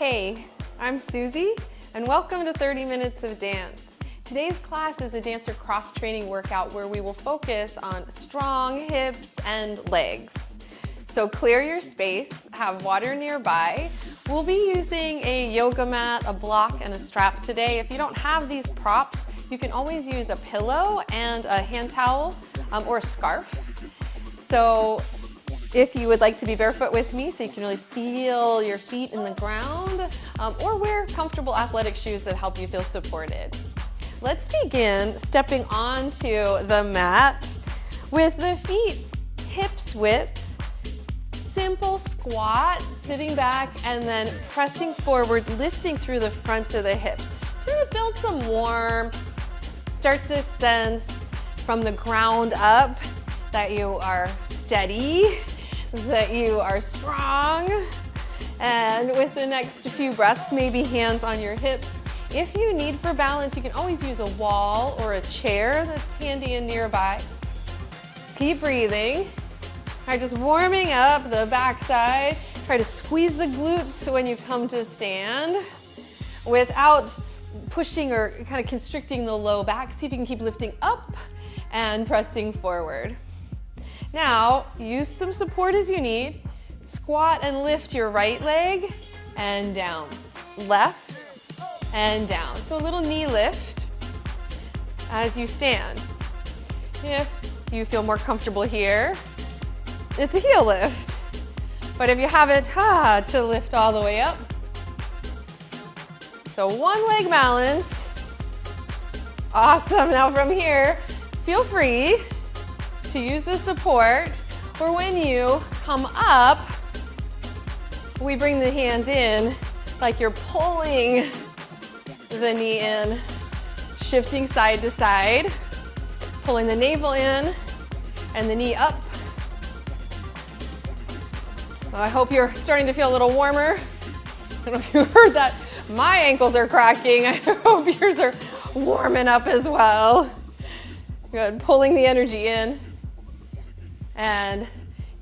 Hey, I'm Suzy, and welcome to 30 Minutes of Dance. Today's class is a dancer cross-training workout where we will focus on strong hips and legs. So clear your space, have water nearby. We'll be using a yoga mat, a block, and a strap today. If you don't have these props, you can always use a pillow and a hand towel or a scarf. So if you would like to be barefoot with me so you can really feel your feet in the ground, or wear comfortable athletic shoes that help you feel supported. Let's begin stepping onto the mat with the feet hips width. Simple squat, sitting back and then pressing forward, lifting through the fronts of the hips. You're gonna build some warmth, start to sense from the ground up that you are steady, that you are strong. And with the next few breaths, maybe hands on your hips. If you need for balance, you can always use a wall or a chair that's handy and nearby. Keep breathing. All right, just warming up the backside. Try to squeeze the glutes when you come to stand without pushing or kind of constricting the low back. See if you can keep lifting up and pressing forward. Now, use some support as you need. Squat and lift your right leg and down. Left and down. So a little knee lift as you stand. If you feel more comfortable here, it's a heel lift. But if you have it to lift all the way up. So one leg balance. Awesome. Now from here, feel free to use the support, or when you come up, we bring the hands in like you're pulling the knee in, shifting side to side, pulling the navel in and the knee up. Well, I hope you're starting to feel a little warmer. I don't know if you heard that. My ankles are cracking. I hope yours are warming up as well. Good, pulling the energy in. And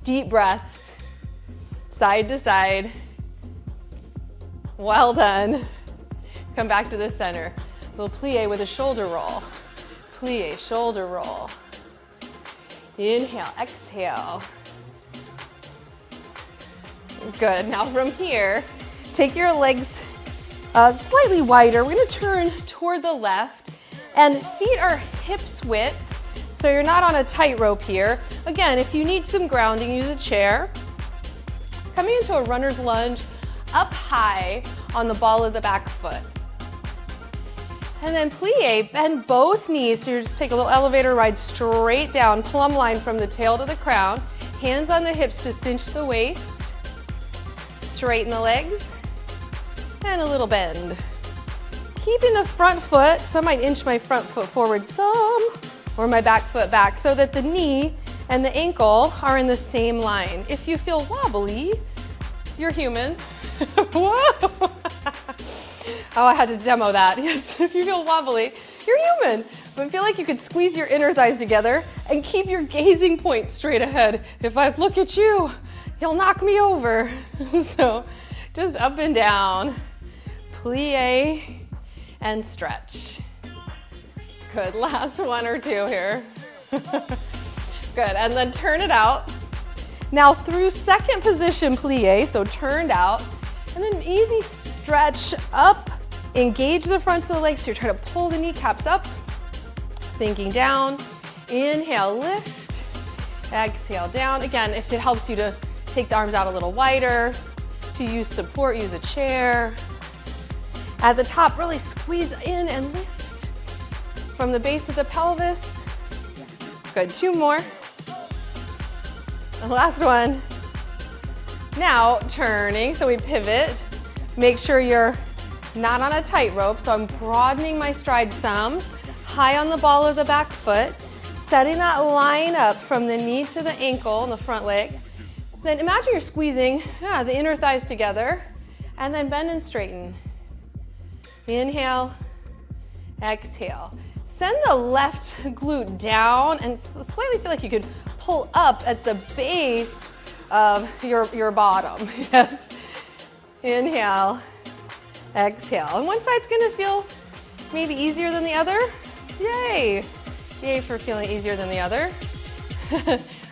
deep breaths, side to side. Well done. Come back to the center. A little plie with a shoulder roll. Plie, shoulder roll. Inhale, exhale. Good. Now from here, take your legs slightly wider. We're going to turn toward the left, and feet are hips width. So you're not on a tightrope here. Again, if you need some grounding, use a chair. Coming into a runner's lunge, up high on the ball of the back foot. And then plie, bend both knees. So you just take a little elevator ride straight down, plumb line from the tail to the crown. Hands on the hips to cinch the waist. Straighten the legs. And a little bend. Keeping the front foot, so I might inch my front foot forward some, or my back foot back, so that the knee and the ankle are in the same line. If you feel wobbly, you're human. Whoa! Oh, I had to demo that. Yes, if you feel wobbly, you're human. But feel like you could squeeze your inner thighs together and keep your gazing point straight ahead. If I look at you, you'll knock me over. So just up and down, plie and stretch. Good, last one or two here. Good, and then turn it out. Now through second position plie, so turned out, and then easy stretch up, engage the fronts of the legs. So you're trying to pull the kneecaps up, sinking down. Inhale, lift, exhale down. Again, if it helps you to take the arms out a little wider, to use support, use a chair. At the top, really squeeze in and lift from the base of the pelvis. Good, two more. The last one. Now turning, so we pivot. Make sure you're not on a tightrope, so I'm broadening my stride some. High on the ball of the back foot. Setting that line up from the knee to the ankle and the front leg. Then imagine you're squeezing the inner thighs together, and then bend and straighten. Inhale, exhale. Send the left glute down and slightly feel like you could pull up at the base of your bottom. Yes. Inhale, exhale. And one side's gonna feel maybe easier than the other. Yay! Yay for feeling easier than the other.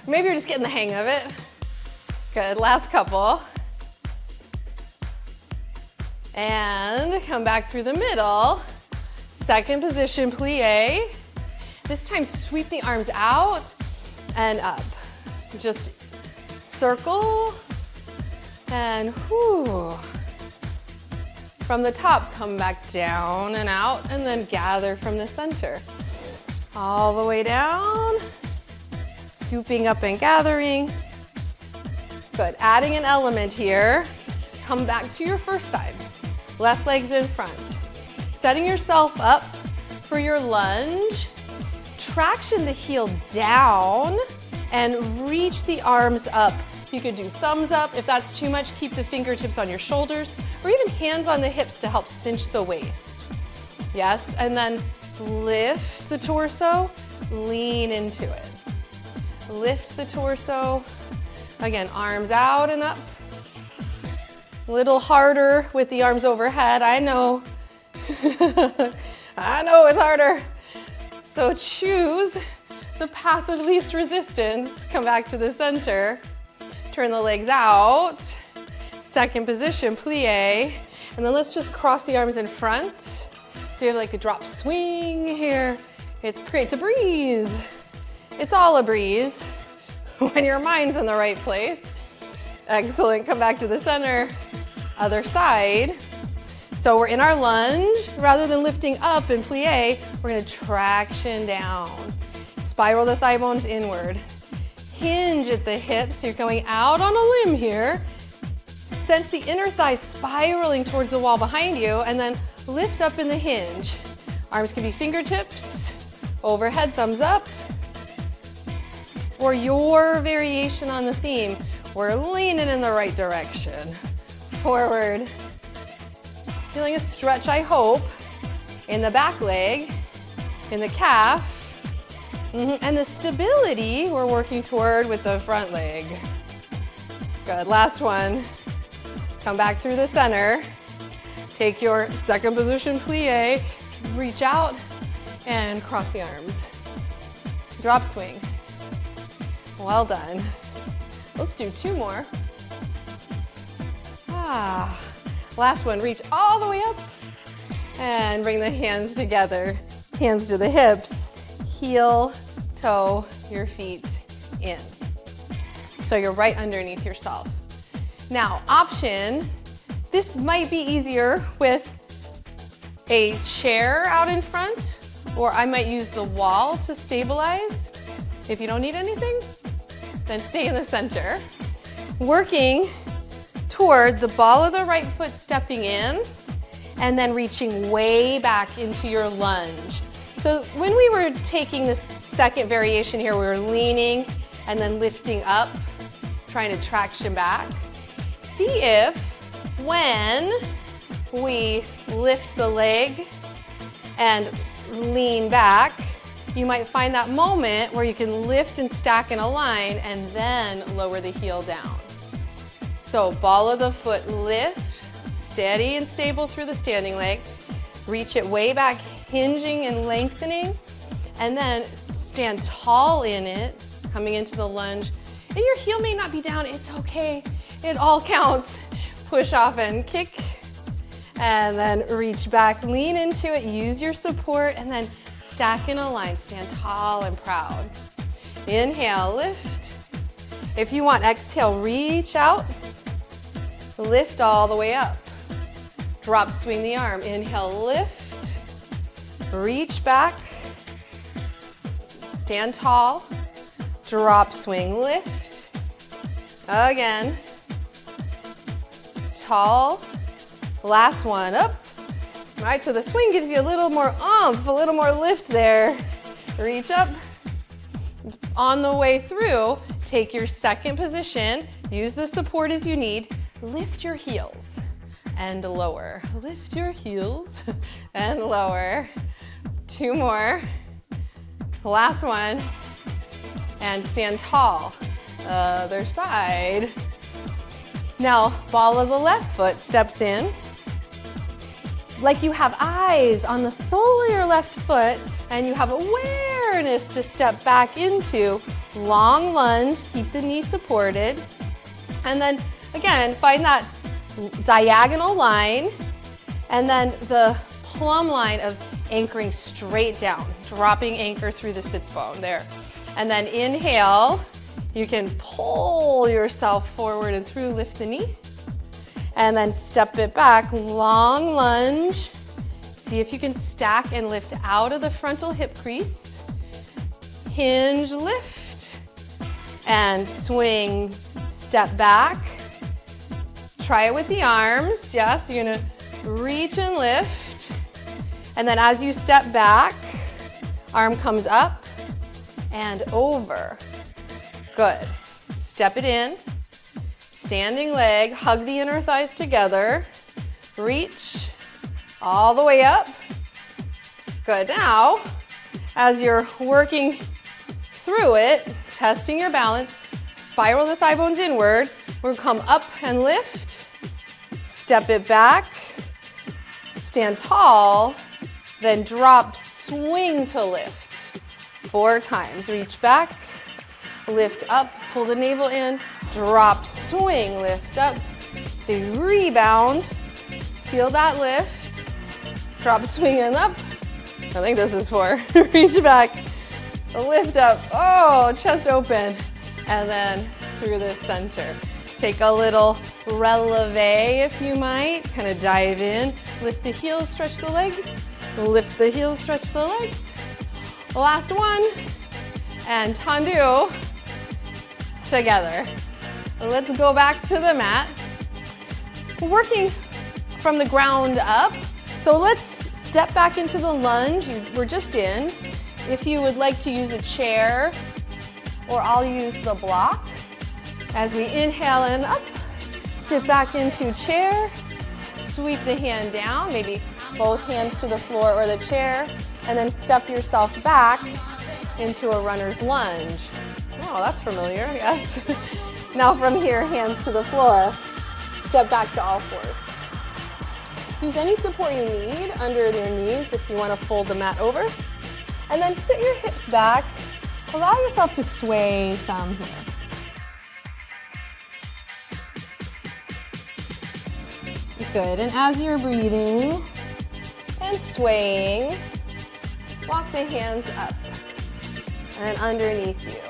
Maybe you're just getting the hang of it. Good, last couple. And come back through the middle. Second position, plie. This time, sweep the arms out and up. Just circle and whoo. From the top, come back down and out, and then gather from the center. All the way down, scooping up and gathering. Good, adding an element here. Come back to your first side. Left leg's in front. Setting yourself up for your lunge. Traction the heel down and reach the arms up. You could do thumbs up. If that's too much, keep the fingertips on your shoulders or even hands on the hips to help cinch the waist. Yes, and then lift the torso, lean into it. Lift the torso. Again, arms out and up. A little harder with the arms overhead, I know. I know it's harder. So choose the path of least resistance. Come back to the center. Turn the legs out. Second position, plie. And then let's just cross the arms in front. So you have like a drop swing here. It creates a breeze. It's all a breeze when your mind's in the right place. Excellent, come back to the center. Other side. So we're in our lunge. Rather than lifting up and plie, we're gonna traction down. Spiral the thigh bones inward. Hinge at the hips, so you're going out on a limb here. Sense the inner thigh spiraling towards the wall behind you, and then lift up in the hinge. Arms can be fingertips, overhead, thumbs up, or your variation on the theme. We're leaning in the right direction. Forward. Feeling a stretch, I hope, in the back leg, in the calf, and the stability we're working toward with the front leg. Good, last one. Come back through the center. Take your second position plie, reach out and cross the arms. Drop swing. Well done. Let's do two more. Last one, reach all the way up and bring the hands together. Hands to the hips, heel, toe, your feet in. So you're right underneath yourself. Now, option, this might be easier with a chair out in front, or I might use the wall to stabilize. If you don't need anything, then stay in the center. Working toward the ball of the right foot stepping in and then reaching way back into your lunge. So when we were taking this second variation here, we were leaning and then lifting up, trying to traction back. See if when we lift the leg and lean back, you might find that moment where you can lift and stack in a line and then lower the heel down. So ball of the foot lift, steady and stable through the standing leg. Reach it way back, hinging and lengthening, and then stand tall in it, coming into the lunge. And your heel may not be down, it's okay. It all counts. Push off and kick, and then reach back, lean into it, use your support, and then stack in a line, stand tall and proud. Inhale, lift. If you want, exhale, reach out. Lift all the way up. Drop, swing the arm. Inhale, lift. Reach back. Stand tall. Drop, swing, lift. Again. Tall. Last one, up. All right, so the swing gives you a little more oomph, a little more lift there. Reach up. On the way through, take your second position. Use the support as you need. Lift your heels and lower. Lift your heels and lower. Two more. Last one. And stand tall. Other side. Now, ball of the left foot steps in. like you have eyes on the sole of your left foot and you have awareness to step back into long lunge, keep the knee supported. And then again, find that diagonal line and then the plumb line of anchoring straight down, dropping anchor through the sits bone there. And then inhale, you can pull yourself forward and through, lift the knee. And then step it back, long lunge. See if you can stack and lift out of the frontal hip crease. Hinge, lift, and swing, step back. Try it with the arms, yes, you're gonna reach and lift. And then as you step back, arm comes up and over. Good, step it in. Standing leg, hug the inner thighs together, reach all the way up. Good, now, as you're working through it, testing your balance, spiral the thigh bones inward, we'll come up and lift, step it back, stand tall, then drop, swing to lift. 4 times, reach back, lift up, pull the navel in, drop, swing, lift up. So you rebound, feel that lift, drop, swing, and up. I think this is 4. Reach back, lift up, oh, chest open, and then through the center. Take a little releve if you might, kind of dive in, lift the heels, stretch the legs, lift the heels, stretch the legs. Last one, and tendu together. Let's go back to the mat. Working from the ground up. So let's step back into the lunge we're just in. If you would like to use a chair, or I'll use the block. As we inhale and up, sit back into chair, sweep the hand down, maybe both hands to the floor or the chair, and then step yourself back into a runner's lunge. Oh, that's familiar, yes. Now from here, hands to the floor, step back to all fours. Use any support you need under your knees if you want to fold the mat over. And then sit your hips back. Allow yourself to sway some here. Good, and as you're breathing and swaying, walk the hands up and underneath you.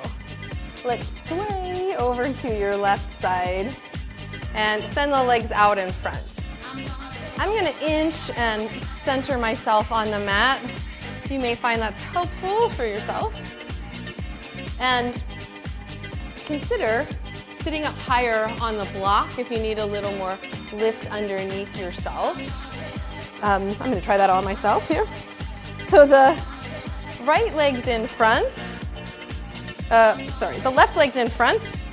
Let's sway over to your left side and send the legs out in front. I'm going to inch and center myself on the mat. You may find that's helpful for yourself. And consider sitting up higher on the block if you need a little more lift underneath yourself. I'm going to try that on myself here. So the right leg's in front. The left leg's in front,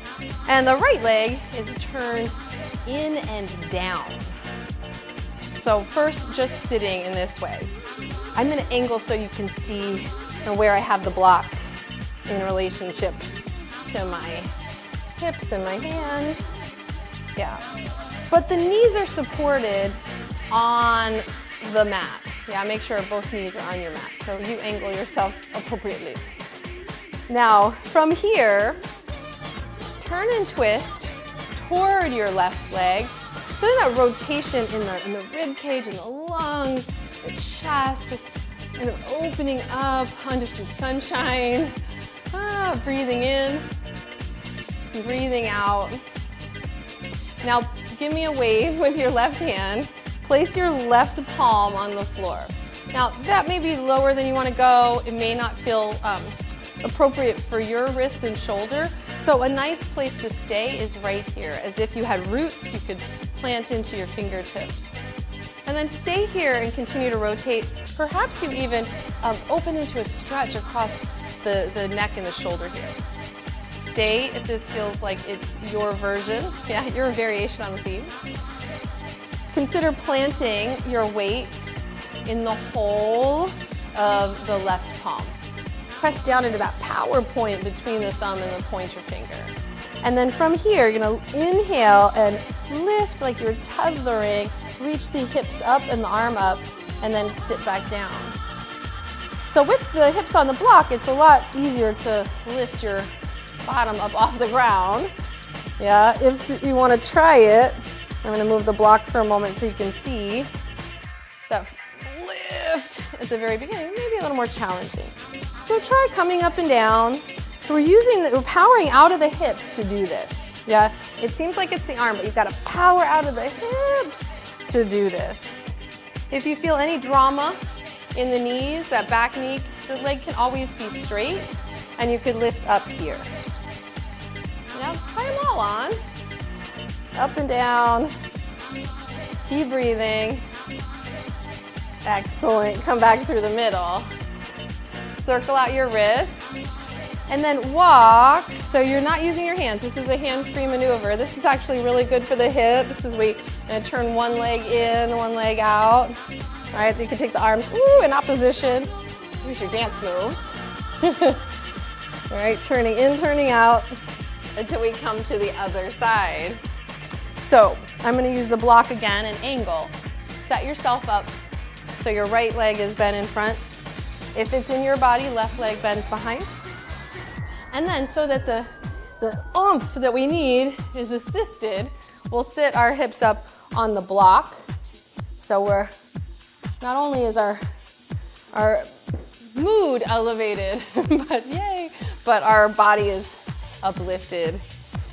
and the right leg is turned in and down. So first, just sitting in this way. I'm going to angle so you can see where I have the block in relationship to my hips and my hand. Yeah. But the knees are supported on the mat. Yeah, make sure both knees are on your mat. So you angle yourself appropriately. Now, from here, turn and twist toward your left leg. So that rotation in the rib cage and the lungs, the chest, just kind of opening up under some sunshine. Breathing in, breathing out. Now, give me a wave with your left hand. Place your left palm on the floor. Now, that may be lower than you want to go. It may not feel appropriate for your wrist and shoulder. So a nice place to stay is right here. As if you had roots, you could plant into your fingertips. And then stay here and continue to rotate. Perhaps you even open into a stretch across the neck and the shoulder here. Stay if this feels like it's your version, your variation on the theme. Consider planting your weight in the whole of the left palm. Press down into that power point between the thumb and the pointer finger. And then from here, you're going to inhale and lift like you're tethering, reach the hips up and the arm up, and then sit back down. So with the hips on the block, it's a lot easier to lift your bottom up off the ground. Yeah, if you want to try it, I'm going to move the block for a moment so you can see that lift at the very beginning, maybe a little more challenging. So try coming up and down. So we're powering out of the hips to do this. Yeah, it seems like it's the arm, but you've got to power out of the hips to do this. If you feel any drama in the knees, that back knee, the leg can always be straight, and you could lift up here. Now try them all on. Up and down. Keep breathing. Excellent. Come back through the middle. Circle out your wrists. And then walk. So you're not using your hands. This is a hand-free maneuver. This is actually really good for the hips as we're going to turn one leg in, one leg out. All right, you can take the arms in opposition. Use your dance moves. All right, turning in, turning out until we come to the other side. So I'm going to use the block again and angle. Set yourself up so your right leg is bent in front. If it's in your body, left leg bends behind. And then so that the oomph that we need is assisted, we'll sit our hips up on the block. So we're, not only is our mood elevated, but our body is uplifted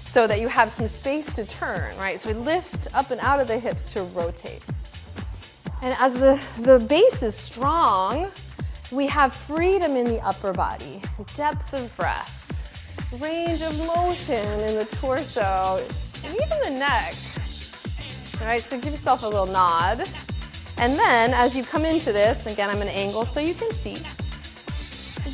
so that you have some space to turn, right? So we lift up and out of the hips to rotate. And as the base is strong, we have freedom in the upper body, depth of breath, range of motion in the torso, and even the neck. All right, so give yourself a little nod. And then as you come into this, again, I'm gonna angle so you can see,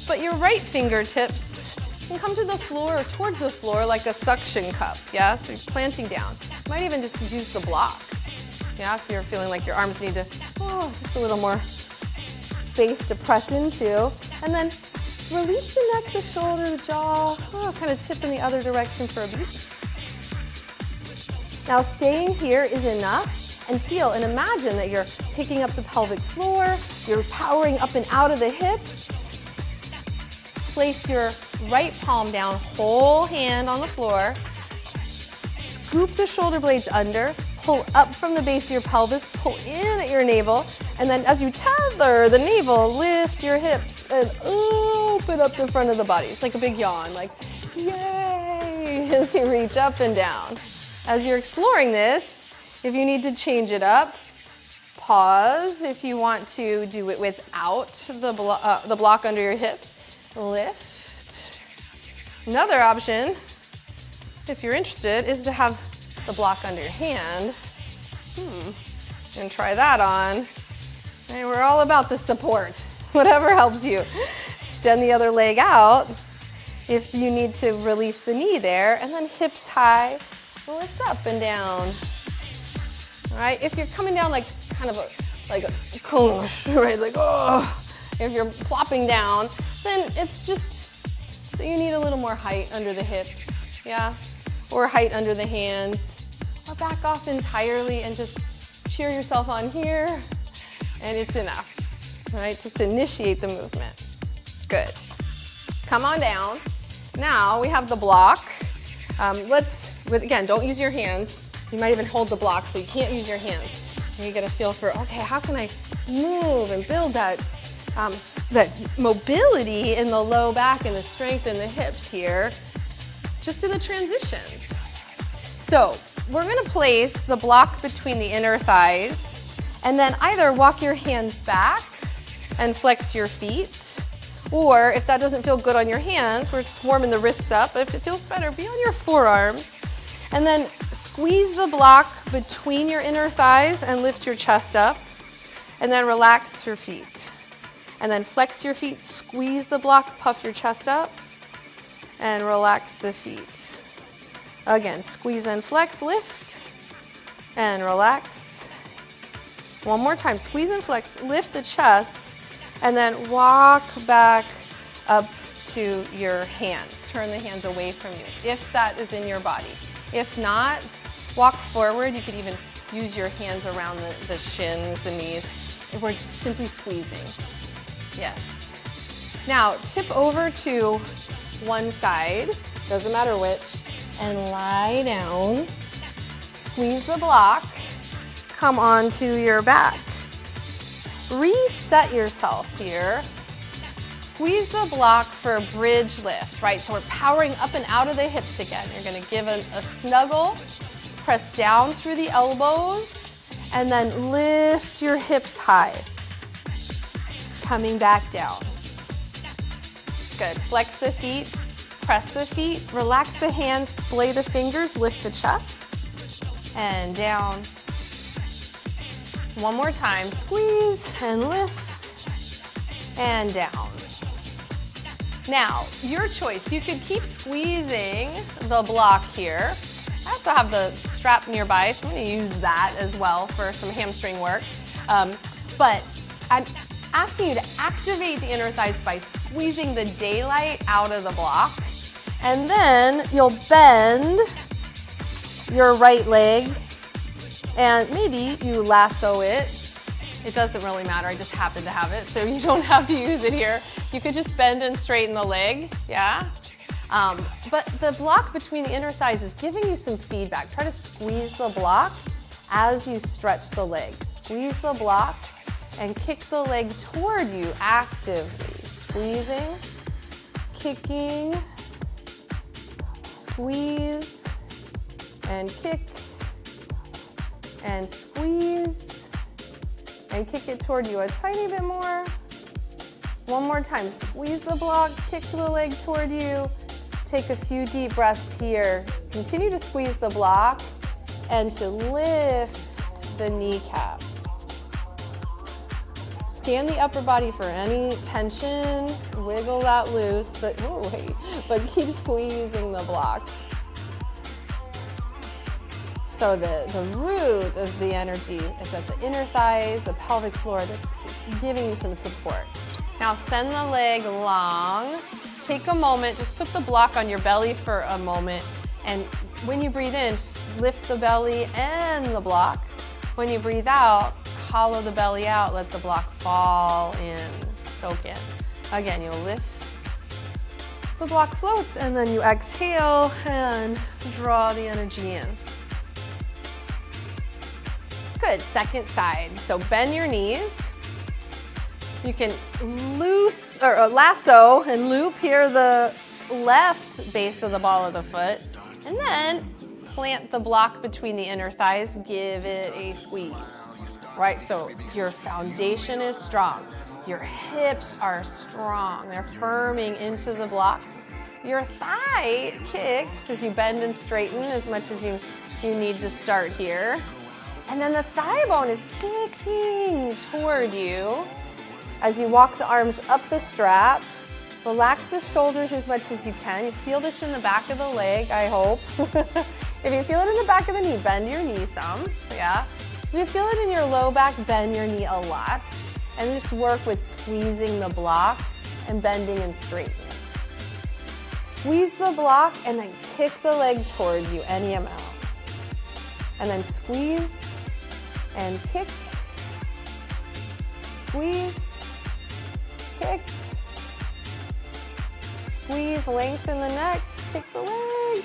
but your right fingertips can come to the floor or towards the floor like a suction cup, yeah? So you're planting down. You might even just use the block, yeah? If you're feeling like your arms need to, just a little more space to press into. And then release the neck, the shoulder, the jaw, kind of tip in the other direction for a beat. Now staying here is enough, and feel and imagine that you're picking up the pelvic floor, you're powering up and out of the hips. Place your right palm down, whole hand on the floor. Scoop the shoulder blades under, pull up from the base of your pelvis, pull in at your navel, and then as you tether the navel, lift your hips and open up the front of the body. It's like a big yawn, like yay, as you reach up and down. As you're exploring this, if you need to change it up, pause. If you want to do it without the block under your hips, lift. Another option, if you're interested, is to have the block under your hand. And try that on. And we're all about the support, whatever helps you. Extend the other leg out if you need to release the knee there, and then hips high, lift up and down. All right, if you're coming down like kind of like a kunsh, right, like if you're plopping down, then it's just that you need a little more height under the hips, yeah, or height under the hands, or back off entirely and just cheer yourself on here, and it's enough, right? Just initiate the movement. Good. Come on down. Now we have the block. Again, don't use your hands. You might even hold the block, so you can't use your hands. And you get a feel for, okay, how can I move and build that mobility in the low back and the strength in the hips here, just in the transitions. So we're gonna place the block between the inner thighs, and then either walk your hands back and flex your feet, or if that doesn't feel good on your hands, we're just warming the wrists up. If it feels better, be on your forearms. And then squeeze the block between your inner thighs and lift your chest up. And then relax your feet. And then flex your feet, squeeze the block, puff your chest up, and relax the feet. Again, squeeze and flex, lift, and relax. One more time, squeeze and flex, lift the chest, and then walk back up to your hands. Turn the hands away from you, if that is in your body. If not, Walk forward. You could even use your hands around the shins and knees. And we're simply squeezing. Yes. Now, tip over to one side, doesn't matter which, and lie down. Squeeze the block. Come onto your back. Reset yourself here. Squeeze the block for a bridge lift, right? So we're powering up and out of the hips again. You're gonna give a snuggle, press down through the elbows, and then lift your hips high. Coming back down. Good, flex the feet, press the feet, relax the hands, splay the fingers, lift the chest, and down. One more time, squeeze and lift, and down. Now, your choice. You could keep squeezing the block here. I also have the strap nearby, so I'm going to use that as well for some hamstring work. But I'm asking you to activate the inner thighs by squeezing the daylight out of the block. And then you'll bend your right leg, and maybe you lasso it. It doesn't really matter, I just happen to have it, so you don't have to use it here. You could just bend and straighten the leg, yeah? But the block between the inner thighs is giving you some feedback. Try to squeeze the block as you stretch the leg. Squeeze the block and kick the leg toward you actively. Squeezing, kicking, squeeze, and kick, and squeeze, and kick it toward you a tiny bit more. One more time, squeeze the block, kick the leg toward you. Take a few deep breaths here. Continue to squeeze the block and to lift the kneecap. Scan the upper body for any tension, wiggle that loose, but keep squeezing the block. So the root of the energy is at the inner thighs, the pelvic floor, that's giving you some support. Now send the leg long. Take a moment, just put the block on your belly for a moment, and when you breathe in, lift the belly and the block. When you breathe out, hollow the belly out, let the block fall in, soak in. Again, you'll lift, the block floats, and then you exhale and draw the energy in. Good, second side. So bend your knees. You can loose or lasso and loop here the left base of the ball of the foot, and then plant the block between the inner thighs, give it a squeeze. Right, so your foundation is strong. Your hips are strong. They're firming into the block. Your thigh kicks as you bend and straighten as much as you need to start here. And then the thigh bone is kicking toward you as you walk the arms up the strap. Relax the shoulders as much as you can. You feel this in the back of the leg, I hope. If you feel it in the back of the knee, bend your knee some, yeah. If you feel it in your low back, bend your knee a lot. And just work with squeezing the block and bending and straightening. Squeeze the block and then kick the leg toward you any amount. And then squeeze and kick, squeeze, kick, squeeze, lengthen the neck, kick the leg.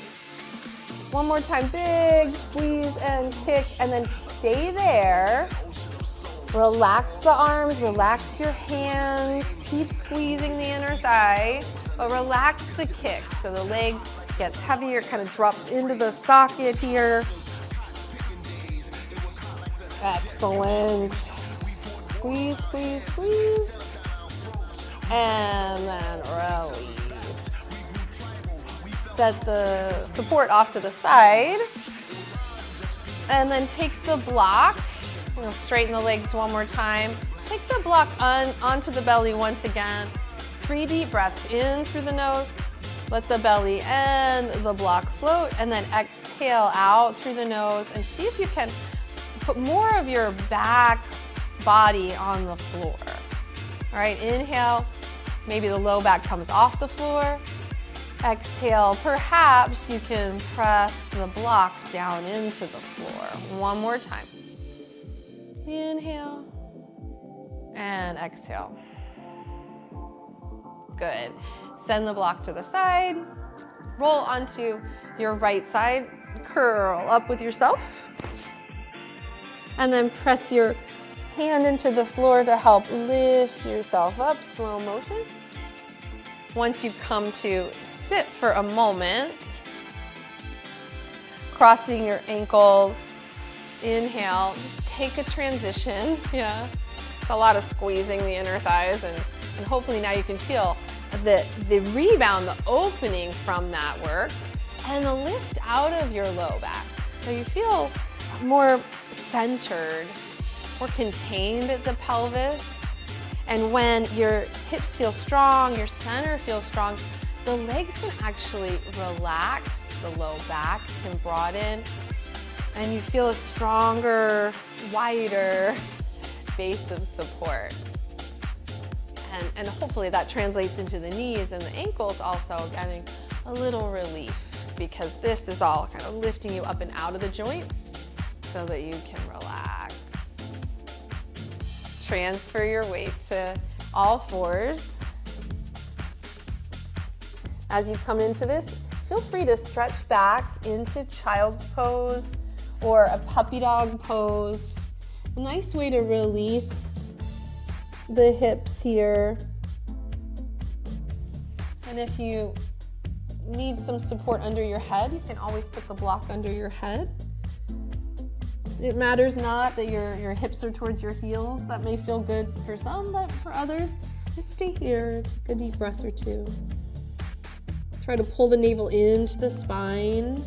One more time, big squeeze and kick, and then stay there. Relax the arms, relax your hands, keep squeezing the inner thigh, but relax the kick so the leg gets heavier, kind of drops into the socket here. Excellent. Squeeze, squeeze, squeeze. And then release. Set the support off to the side. And then take the block. We'll straighten the legs one more time. Take the block onto the belly once again. 3 deep breaths in through the nose. Let the belly and the block float. And then exhale out through the nose. And see if you can put more of your back body on the floor. All right, inhale. Maybe the low back comes off the floor. Exhale, perhaps you can press the block down into the floor. One more time. Inhale and exhale. Good. Send the block to the side. Roll onto your right side. Curl up with yourself. And then press your hand into the floor to help lift yourself up, slow motion. Once you come to sit for a moment, crossing your ankles, inhale, just take a transition, yeah. It's a lot of squeezing the inner thighs, and hopefully now you can feel the rebound, the opening from that work, and the lift out of your low back. So you feel more centered, more contained at the pelvis. And when your hips feel strong, your center feels strong, the legs can actually relax, the low back can broaden, and you feel a stronger, wider base of support. And hopefully that translates into the knees and the ankles also getting a little relief, because this is all kind of lifting you up and out of the joints so that you can relax. Transfer your weight to all fours. As you come into this, feel free to stretch back into child's pose or a puppy dog pose. A nice way to release the hips here. And if you need some support under your head, you can always put the block under your head. It matters not that your hips are towards your heels. That may feel good for some, but for others, just stay here. Take a deep breath or two. Try to pull the navel into the spine.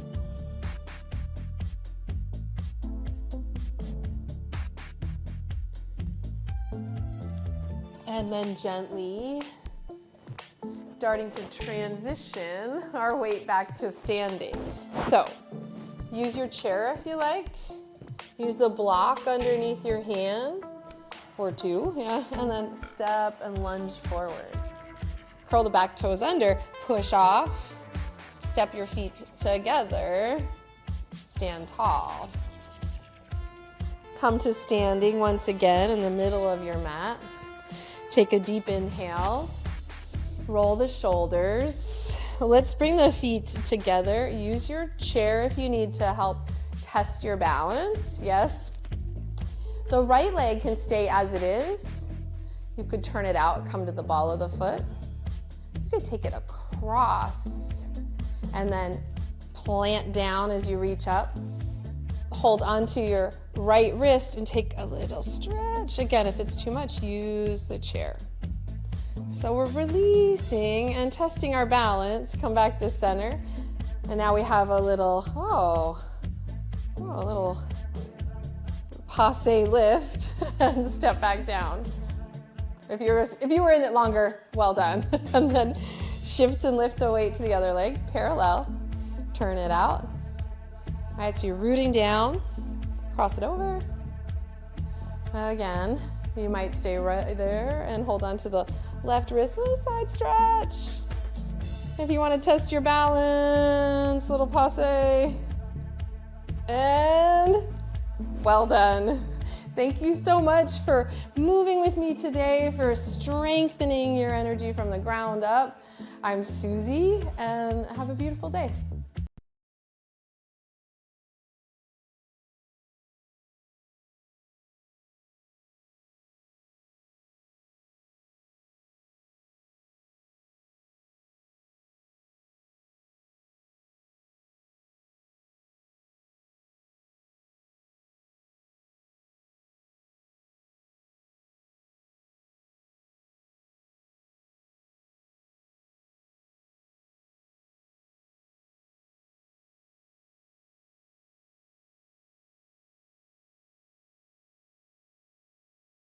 And then gently starting to transition our weight back to standing. So use your chair if you like. Use a block underneath your hand, or two, yeah, and then step and lunge forward. Curl the back toes under, push off, step your feet together, stand tall. Come to standing once again in the middle of your mat. Take a deep inhale, roll the shoulders. Let's bring the feet together. Use your chair if you need to help test your balance, yes. The right leg can stay as it is. You could turn it out, come to the ball of the foot. You could take it across and then plant down as you reach up. Hold onto your right wrist and take a little stretch. Again, if it's too much, use the chair. So we're releasing and testing our balance. Come back to center. And now we have a little, a little passe lift and step back down. If you were in it longer, well done. And then shift and lift the weight to the other leg, parallel. Turn it out. All right, so you're rooting down, cross it over. Again, you might stay right there and hold on to the left wrist, little side stretch. If you want to test your balance, little passe. And well done. Thank you so much for moving with me today, for strengthening your energy from the ground up. I'm Suzy, and have a beautiful day.